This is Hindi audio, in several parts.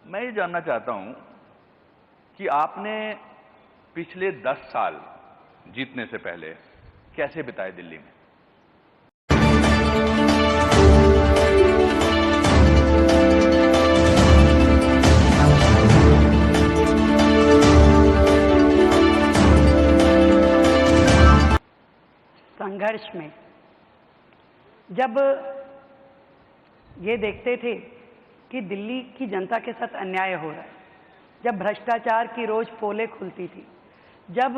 मैं ये जानना चाहता हूं कि आपने पिछले 10 साल जीतने से पहले कैसे बिताए दिल्ली में? संघर्ष में जब ये देखते थे कि दिल्ली की जनता के साथ अन्याय हो रहा है, जब भ्रष्टाचार की रोज पोलें खुलती थी, जब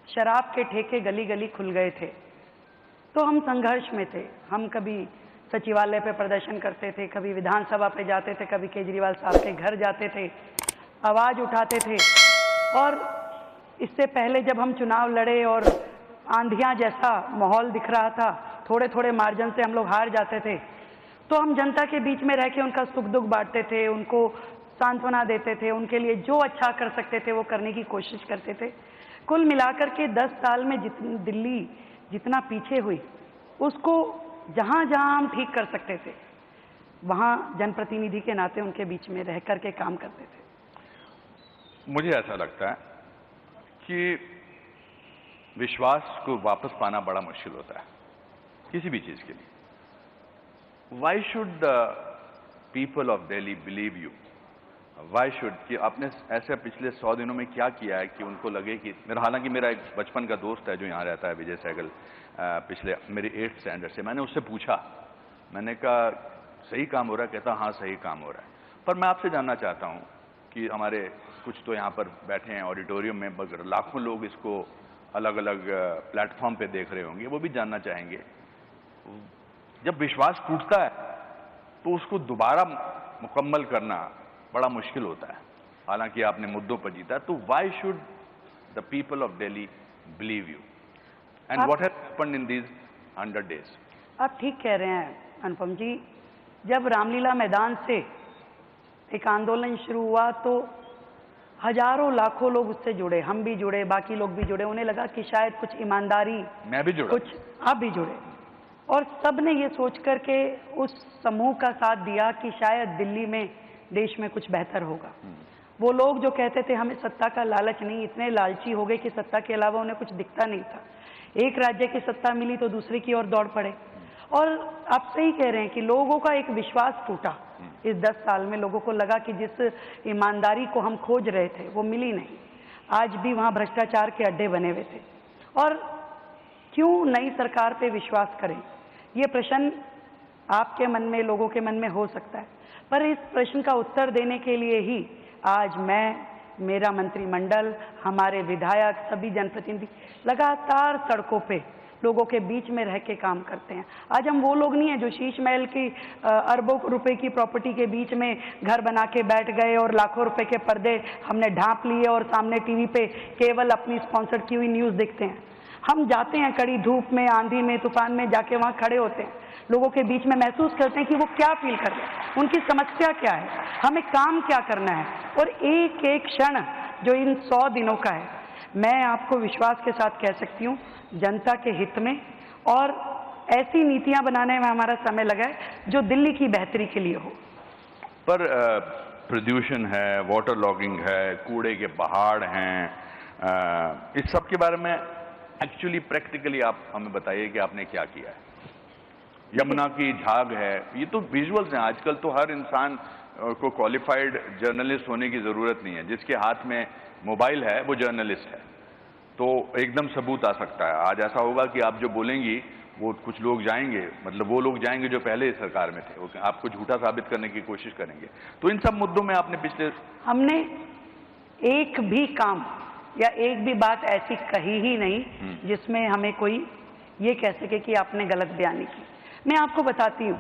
शराब के ठेके गली गली खुल गए थे, तो हम संघर्ष में थे। हम कभी सचिवालय पे प्रदर्शन करते थे, कभी विधानसभा पे जाते थे, कभी केजरीवाल साहब के घर जाते थे, आवाज उठाते थे। और इससे पहले जब हम चुनाव लड़े और आंधियां जैसा माहौल दिख रहा था, थोड़े थोड़े मार्जिन से हम लोग हार जाते थे, तो हम जनता के बीच में रह के उनका सुख दुख बांटते थे, उनको सांत्वना देते थे, उनके लिए जो अच्छा कर सकते थे वो करने की कोशिश करते थे। कुल मिलाकर के 10 साल में दिल्ली जितना पीछे हुई, उसको जहां जहां हम ठीक कर सकते थे, वहां जनप्रतिनिधि के नाते उनके बीच में रह करके काम करते थे। मुझे ऐसा लगता है कि विश्वास को वापस पाना बड़ा मुश्किल होता है किसी भी चीज के लिए। Why should the people of Delhi believe you? Why should कि आपने ऐसे पिछले 100 दिनों में क्या किया है कि उनको लगे कि हालांकि मेरा एक बचपन का दोस्त है जो यहाँ रहता है, विजय सहगल, पिछले मेरी 8th स्टैंडर्ड से, मैंने उससे पूछा, मैंने कहा सही काम हो रहा है? कहता हाँ सही काम हो रहा है। पर मैं आपसे जानना चाहता हूँ कि हमारे कुछ तो यहाँ पर बैठे हैं ऑडिटोरियम में, मगर लाखों लोग इसको अलग अलग प्लेटफॉर्म पे देख रहे होंगे, वो भी जानना चाहेंगे, जब विश्वास टूटता है तो उसको दोबारा मुकम्मल करना बड़ा मुश्किल होता है। हालांकि आपने मुद्दों पर जीता, तो why should the people of Delhi believe you and what has happened in these 100 days? आप ठीक कह रहे हैं अनुपम जी। जब रामलीला मैदान से एक आंदोलन शुरू हुआ तो हजारों लाखों लोग उससे जुड़े, हम भी जुड़े, बाकी लोग भी जुड़े। उन्हें लगा कि शायद कुछ ईमानदारी, मैं भी जुड़ा, कुछ आप भी जुड़े, और सब ने ये सोच करके उस समूह का साथ दिया कि शायद दिल्ली में, देश में कुछ बेहतर होगा। वो लोग जो कहते थे हमें सत्ता का लालच नहीं, इतने लालची हो गए कि सत्ता के अलावा उन्हें कुछ दिखता नहीं था। एक राज्य की सत्ता मिली तो दूसरे की ओर दौड़ पड़े। और आप सही कह रहे हैं कि लोगों का एक विश्वास टूटा इस 10 साल में। लोगों को लगा कि जिस ईमानदारी को हम खोज रहे थे वो मिली नहीं, आज भी वहां भ्रष्टाचार के अड्डे बने हुए थे। और क्यों नई सरकार पे विश्वास करें, ये प्रश्न आपके मन में, लोगों के मन में हो सकता है। पर इस प्रश्न का उत्तर देने के लिए ही आज मैं, मेरा मंत्रिमंडल, हमारे विधायक, सभी जनप्रतिनिधि लगातार सड़कों पे लोगों के बीच में रह के काम करते हैं। आज हम वो लोग नहीं हैं जो शीश महल की अरबों रुपए की प्रॉपर्टी के बीच में घर बना के बैठ गए और लाखों रुपए के पर्दे हमने ढांप लिए और सामने टीवी पे केवल अपनी स्पॉन्सर्ड की हुई न्यूज़ देखते हैं। हम जाते हैं कड़ी धूप में, आंधी में, तूफान में, जाके वहाँ खड़े होते हैं, लोगों के बीच में महसूस करते हैं कि वो क्या फील कर रहे हैं, उनकी समस्या क्या है, हमें काम क्या करना है। और एक एक क्षण जो इन 100 दिनों का है, मैं आपको विश्वास के साथ कह सकती हूँ जनता के हित में और ऐसी नीतियां बनाने में हमारा समय लगा है जो दिल्ली की बेहतरी के लिए हो। पर प्रदूषण है, वाटर लॉगिंग है, कूड़े के पहाड़ हैं, इस सब के बारे में एक्चुअली प्रैक्टिकली आप हमें बताइए कि आपने क्या किया है। यमुना की झाग है, ये तो विजुअल्स हैं। आजकल तो हर इंसान को क्वालिफाइड जर्नलिस्ट होने की जरूरत नहीं है, जिसके हाथ में मोबाइल है वो जर्नलिस्ट है, तो एकदम सबूत आ सकता है। आज ऐसा होगा कि आप जो बोलेंगी वो कुछ लोग जाएंगे, मतलब वो लोग जाएंगे जो पहले सरकार में थे, वो आपको झूठा साबित करने की कोशिश करेंगे। तो इन सब मुद्दों में आपने पिछले, हमने एक भी काम या एक भी बात ऐसी कही ही नहीं जिसमें हमें कोई ये कह सके कि आपने गलत बयानी की। मैं आपको बताती हूँ,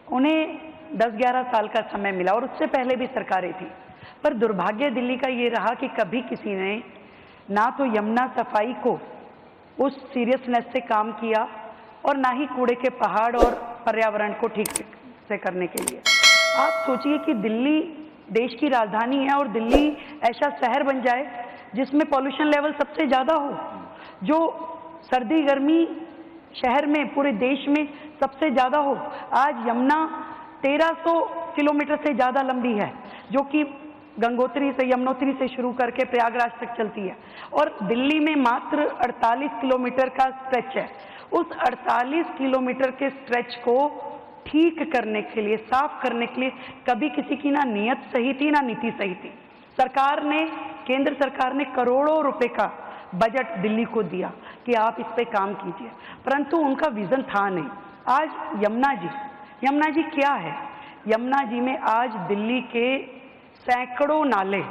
उन्हें 10-11 साल का समय मिला और उससे पहले भी सरकारें थी, पर दुर्भाग्य दिल्ली का ये रहा कि कभी किसी ने ना तो यमुना सफाई को उस सीरियसनेस से काम किया और ना ही कूड़े के पहाड़ और पर्यावरण को ठीक से करने के लिए। आप सोचिए कि दिल्ली देश की राजधानी है और दिल्ली ऐसा शहर बन जाए जिसमें पॉल्यूशन लेवल सबसे ज़्यादा हो, जो सर्दी गर्मी शहर में पूरे देश में सबसे ज़्यादा हो। आज यमुना 1300 किलोमीटर से ज़्यादा लंबी है, जो कि गंगोत्री से, यमुनोत्री से शुरू करके प्रयागराज तक चलती है, और दिल्ली में मात्र 48 किलोमीटर का स्ट्रेच है। उस 48 किलोमीटर के स्ट्रेच को ठीक करने के लिए, साफ करने के लिए कभी किसी की ना नीयत सही थी ना नीति सही थी। सरकार ने, केंद्र सरकार ने करोड़ों रुपए का बजट दिल्ली को दिया कि आप इस पे काम कीजिए, परंतु उनका विजन था नहीं। आज यमुना जी क्या है? यमुना जी में आज दिल्ली के सैकड़ों नाले,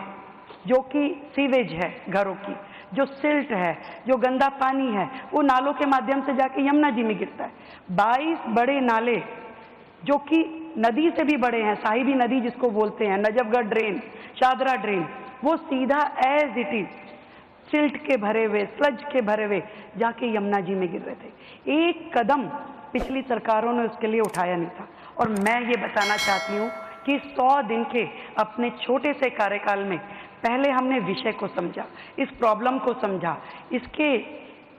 जो कि सीवेज है घरों की, जो सिल्ट है, जो गंदा पानी है, वो नालों के माध्यम से जाके यमुना जी में गिरता है। 22 बड़े नाले जो कि नदी से भी बड़े हैं, साहिबी नदी जिसको बोलते हैं, नजफगढ़ ड्रेन, शादरा ड्रेन, वो सीधा एज इट इज सिल्ट के भरे हुए, स्लज के भरे हुए जाके यमुना जी में गिर रहे थे। एक कदम पिछली सरकारों ने उसके लिए उठाया नहीं था। और मैं ये बताना चाहती हूँ कि 100 दिन के अपने छोटे से कार्यकाल में पहले हमने विषय को समझा, इस प्रॉब्लम को समझा, इसके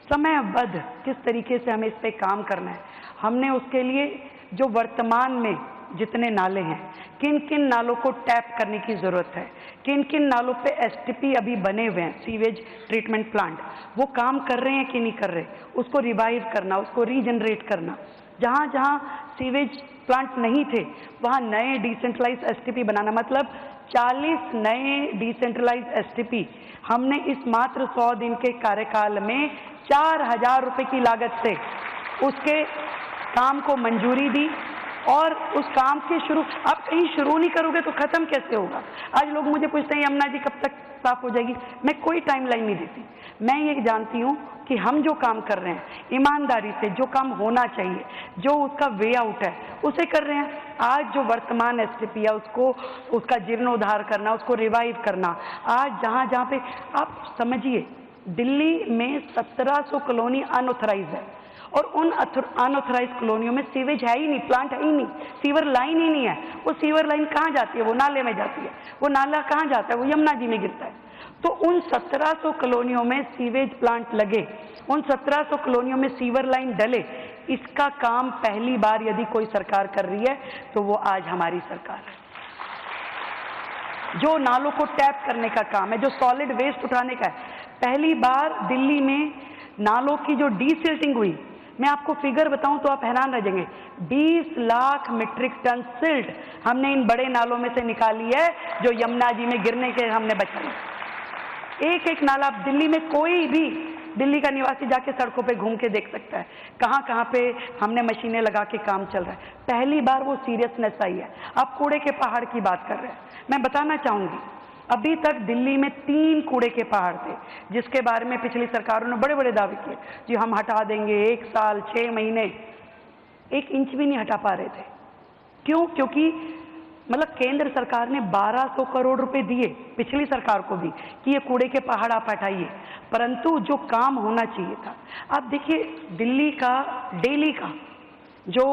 समयबद्ध किस तरीके से हमें इस पे काम करना है। हमने उसके लिए जो वर्तमान में जितने नाले हैं, किन किन नालों को टैप करने की ज़रूरत है, किन किन नालों पे एसटीपी अभी बने हुए हैं, सीवेज ट्रीटमेंट प्लांट, वो काम कर रहे हैं कि नहीं कर रहे, उसको रिवाइव करना, उसको रीजनरेट करना। जहाँ जहाँ सीवेज प्लांट नहीं थे वहाँ नए डिसेंट्रलाइज एसटीपी बनाना, मतलब 40 नए डिसेंट्रलाइज एसटीपी हमने इस मात्र 100 दिन के कार्यकाल में 4000 रुपये की लागत से उसके काम को मंजूरी दी। और उस काम के शुरू, आप कहीं शुरू नहीं करोगे तो खत्म कैसे होगा? आज लोग मुझे पूछते हैं यमुना जी कब तक साफ हो जाएगी? मैं कोई टाइमलाइन नहीं देती। मैं ये जानती हूँ कि हम जो काम कर रहे हैं ईमानदारी से, जो काम होना चाहिए, जो उसका वे आउट है, उसे कर रहे हैं। आज जो वर्तमान एसटीपी है उसको, उसका जीर्णोद्धार करना, उसको रिवाइव करना। आज जहाँ जहाँ पे आप समझिए, दिल्ली में 1700 कॉलोनी अनऑथराइज है, और उन अनऑथराइज कॉलोनियों में सीवेज है ही नहीं, प्लांट है ही नहीं, सीवर लाइन ही नहीं है। वो सीवर लाइन कहाँ जाती है? वो नाले में जाती है। वो नाला कहाँ जाता है? वो यमुना जी में गिरता है। तो उन 1700 कॉलोनियों में सीवेज प्लांट लगे, उन 1700 कॉलोनियों में सीवर लाइन डले, इसका काम पहली बार यदि कोई सरकार कर रही है तो वो आज हमारी सरकार है। जो नालों को टैप करने का काम है, जो सॉलिड वेस्ट उठाने का है, पहली बार दिल्ली में नालों की जो डीसिल्टिंग हुई, मैं आपको फिगर बताऊं तो आप हैरान रह जाएंगे। 20 लाख मीट्रिक टन सिल्ट हमने इन बड़े नालों में से निकाली है, जो यमुना जी में गिरने के हमने बचाई। एक एक नाला दिल्ली में कोई भी दिल्ली का निवासी जाके सड़कों पे घूम के देख सकता है, कहाँ कहाँ पे हमने मशीनें लगा के काम चल रहा है। पहली बार वो सीरियसनेस आई है। आप कूड़े के पहाड़ की बात कर रहे हैं, मैं बताना चाहूंगी, अभी तक दिल्ली में 3 कूड़े के पहाड़ थे, जिसके बारे में पिछली सरकारों ने बड़े बड़े दावे किए, जी हम हटा देंगे, 1 साल 6 महीने, 1 इंच भी नहीं हटा पा रहे थे। क्यों? क्योंकि मतलब केंद्र सरकार ने 1200 करोड़ रुपए दिए पिछली सरकार को भी कि ये कूड़े के पहाड़ आप हटाइए, परंतु जो काम होना चाहिए था, आप देखिए दिल्ली का डेली का जो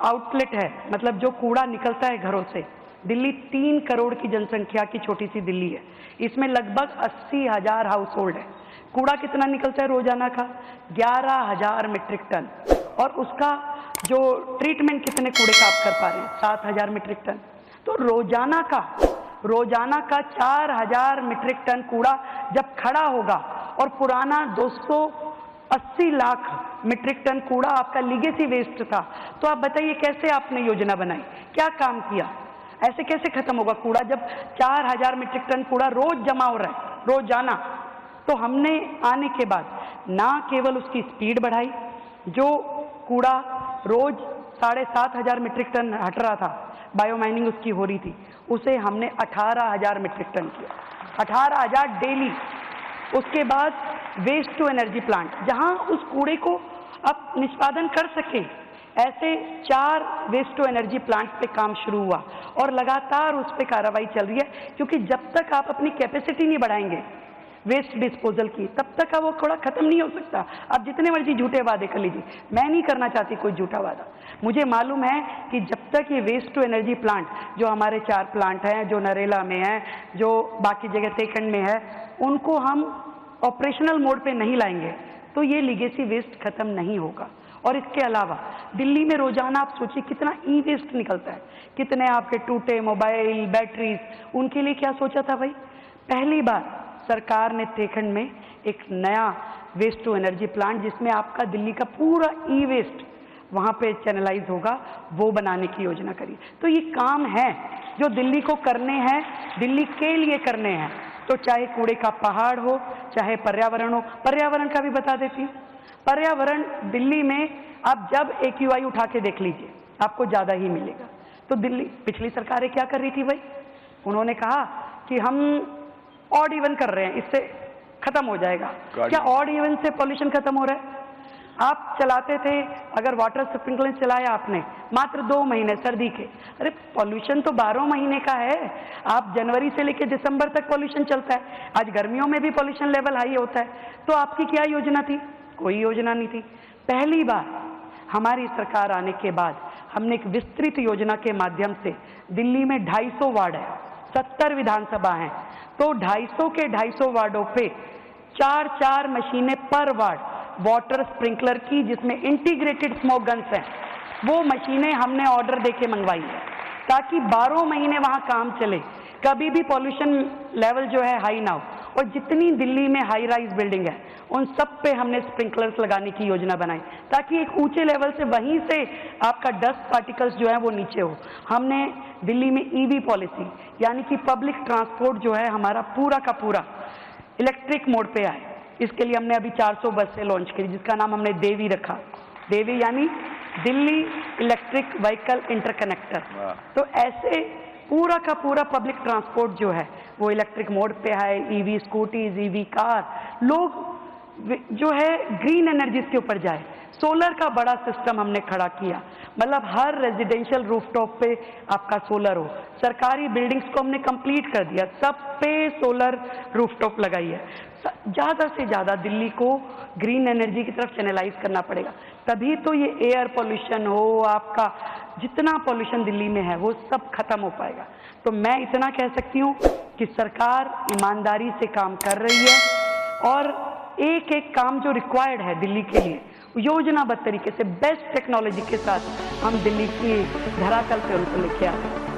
आउटलेट है, मतलब जो कूड़ा निकलता है घरों से, दिल्ली 3 करोड़ की जनसंख्या की छोटी सी दिल्ली है, इसमें लगभग 80,000 हाउस होल्ड है। कूड़ा कितना निकलता है रोजाना का? 11,000 मीट्रिक टन। और उसका जो ट्रीटमेंट कितने कूड़े का आप कर पा रहे हैं? 7,000 मीट्रिक टन। तो रोजाना का 4,000 मीट्रिक टन कूड़ा जब खड़ा होगा, और पुराना 280 लाख मीट्रिक टन कूड़ा आपका लीगेसी वेस्ट था, तो आप बताइए कैसे आपने योजना बनाई, क्या काम किया? ऐसे कैसे खत्म होगा कूड़ा जब 4,000 मीट्रिक टन कूड़ा रोज जमा हो रहा है, रोजाना? तो हमने आने के बाद ना केवल उसकी स्पीड बढ़ाई, जो कूड़ा रोज 7,500 मीट्रिक टन हट रहा था, बायोमाइनिंग उसकी हो रही थी, उसे हमने 18,000 मीट्रिक टन किया, 18,000 डेली। उसके बाद वेस्ट टू एनर्जी प्लांट, जहां उस कूड़े को आप निष्पादन कर सके, ऐसे 4 वेस्ट टू एनर्जी प्लांट पे काम शुरू हुआ, और लगातार उस पे कार्रवाई चल रही है। क्योंकि जब तक आप अपनी कैपेसिटी नहीं बढ़ाएंगे वेस्ट डिस्पोजल की, तब तक वो कूड़ा खत्म नहीं हो सकता। आप जितने मर्जी झूठे वादे कर लीजिए, मैं नहीं करना चाहती कोई झूठा वादा। मुझे मालूम है कि जब तक ये वेस्ट टू एनर्जी प्लांट, जो हमारे 4 प्लांट हैं, जो नरेला में है, जो बाकी जगह सेकंड में है, उनको हम ऑपरेशनल मोड पे नहीं लाएंगे तो ये लीगेसी वेस्ट खत्म नहीं होगा। और इसके अलावा दिल्ली में रोजाना आप सोचिए कितना ई वेस्ट निकलता है, कितने आपके टूटे मोबाइल, बैटरीज, उनके लिए क्या सोचा था भाई? पहली बार सरकार ने उत्तराखंड में एक नया वेस्ट टू एनर्जी प्लांट, जिसमें आपका दिल्ली का पूरा ई वेस्ट वहाँ पे चैनलाइज होगा, वो बनाने की योजना करी। तो ये काम है जो दिल्ली को करने हैं, दिल्ली के लिए करने हैं। तो चाहे कूड़े का पहाड़ हो, चाहे पर्यावरण हो, पर्यावरण का भी बता देती हूँ। पर्यावरण दिल्ली में आप जब AQI उठा के देख लीजिए, आपको ज़्यादा ही मिलेगा। तो दिल्ली, पिछली सरकारें क्या कर रही थी भाई? उन्होंने कहा कि हम ऑड इवन कर रहे हैं, इससे खत्म हो जाएगा। क्या ऑड इवन से पॉल्यूशन खत्म हो रहा है? आप चलाते थे, अगर वाटर स्प्रिंकलर चलाया आपने मात्र 2 महीने सर्दी के, अरे पॉल्यूशन तो 12 महीने का है। आप जनवरी से लेकर दिसंबर तक पॉल्यूशन चलता है। आज गर्मियों में भी पॉल्यूशन लेवल हाई होता है। तो आपकी क्या योजना थी? कोई योजना नहीं थी। पहली बार हमारी सरकार आने के बाद हमने एक विस्तृत योजना के माध्यम से, दिल्ली में 250 वार्ड है, 70 विधानसभा हैं, तो 250 के 250 वार्डों पे 4-4 मशीनें पर वार्ड वाटर स्प्रिंकलर की, जिसमें इंटीग्रेटेड स्मोक गन्स हैं, वो मशीनें हमने ऑर्डर देके मंगवाई है ताकि 12 महीने वहां काम चले, कभी भी पॉल्यूशन लेवल जो है हाई ना हो। और जितनी दिल्ली में हाई राइज बिल्डिंग है उन सब पे हमने स्प्रिंकलर्स लगाने की योजना बनाई ताकि एक ऊंचे लेवल से वहीं से आपका डस्ट पार्टिकल्स जो है वो नीचे हो। हमने दिल्ली में EV पॉलिसी, यानी कि पब्लिक ट्रांसपोर्ट जो है हमारा पूरा का पूरा इलेक्ट्रिक मोड पे आए। इसके लिए हमने अभी 400 बसें लॉन्च की, जिसका नाम हमने देवी रखा। देवी यानी दिल्ली इलेक्ट्रिक व्हीकल इंटरकनेक्टर। तो ऐसे पूरा का पूरा पब्लिक ट्रांसपोर्ट जो है वो इलेक्ट्रिक मोड पे है। EV स्कूटीज, EV कार, लोग जो है ग्रीन एनर्जीज के ऊपर जाए। सोलर का बड़ा सिस्टम हमने खड़ा किया, मतलब हर रेजिडेंशियल रूफटॉप पे आपका सोलर हो। सरकारी बिल्डिंग्स को हमने कंप्लीट कर दिया, सब पे सोलर रूफटॉप लगाई है। ज़्यादा से ज़्यादा दिल्ली को ग्रीन एनर्जी की तरफ चैनलाइज करना पड़ेगा, तभी तो ये एयर पोल्यूशन हो, आपका जितना पोल्यूशन दिल्ली में है वो सब खत्म हो पाएगा। तो मैं इतना कह सकती हूँ कि सरकार ईमानदारी से काम कर रही है और एक एक काम जो रिक्वायर्ड है दिल्ली के लिए योजनाबद्ध तरीके से बेस्ट टेक्नोलॉजी के साथ हम दिल्ली की धरातल पे उनको लेके आ रहे हैं।